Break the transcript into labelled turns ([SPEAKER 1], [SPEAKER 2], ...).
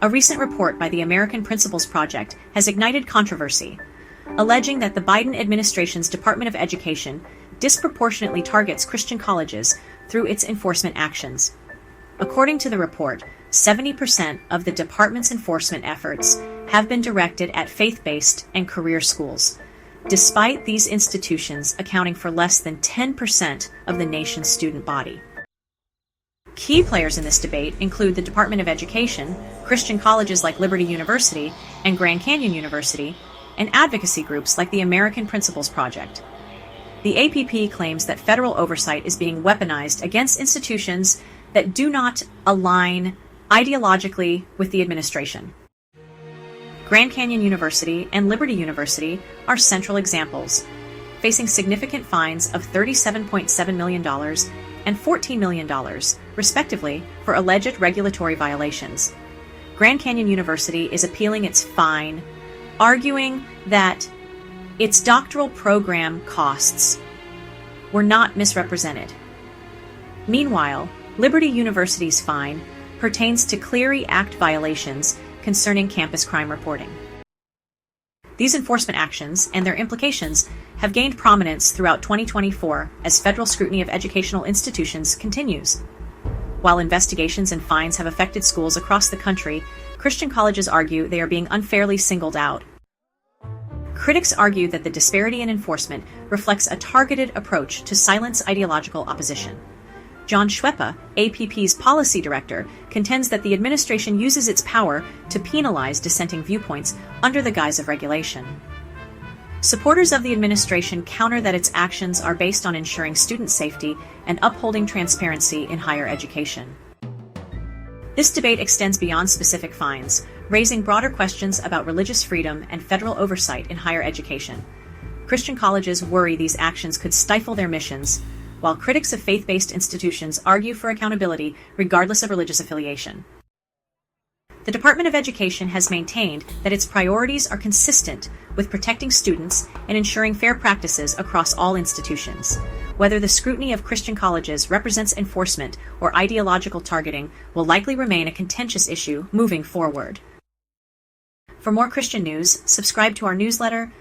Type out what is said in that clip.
[SPEAKER 1] A recent report by the American Principles Project has ignited controversy, alleging that the Biden administration's Department of Education disproportionately targets Christian colleges through its enforcement actions. According to the report, 70% of the department's enforcement efforts have been directed at faith-based and career schools, despite these institutions accounting for less than 10% of the nation's student body. Key players in this debate include the Department of Education, Christian colleges like Liberty University and Grand Canyon University, and advocacy groups like the American Principles Project. The APP claims that federal oversight is being weaponized against institutions that do not align ideologically with the administration. Grand Canyon University and Liberty University are central examples, facing significant fines of $37.7 million and $14 million, respectively, for alleged regulatory violations. Grand Canyon University is appealing its fine, arguing that its doctoral program costs were not misrepresented. Meanwhile, Liberty University's fine pertains to Clery Act violations concerning campus crime reporting. These enforcement actions and their implications have gained prominence throughout 2024 as federal scrutiny of educational institutions continues. While investigations and fines have affected schools across the country, Christian colleges argue they are being unfairly singled out. Critics argue that the disparity in enforcement reflects a targeted approach to silence ideological opposition. John Schweppe, APP's policy director, contends that the administration uses its power to penalize dissenting viewpoints under the guise of regulation. Supporters of the administration counter that its actions are based on ensuring student safety and upholding transparency in higher education. This debate extends beyond specific fines, raising broader questions about religious freedom and federal oversight in higher education. Christian colleges worry these actions could stifle their missions, while critics of faith-based institutions argue for accountability regardless of religious affiliation. The Department of Education has maintained that its priorities are consistent with protecting students and ensuring fair practices across all institutions. Whether the scrutiny of Christian colleges represents enforcement or ideological targeting will likely remain a contentious issue moving forward. For more Christian news, subscribe to our newsletter,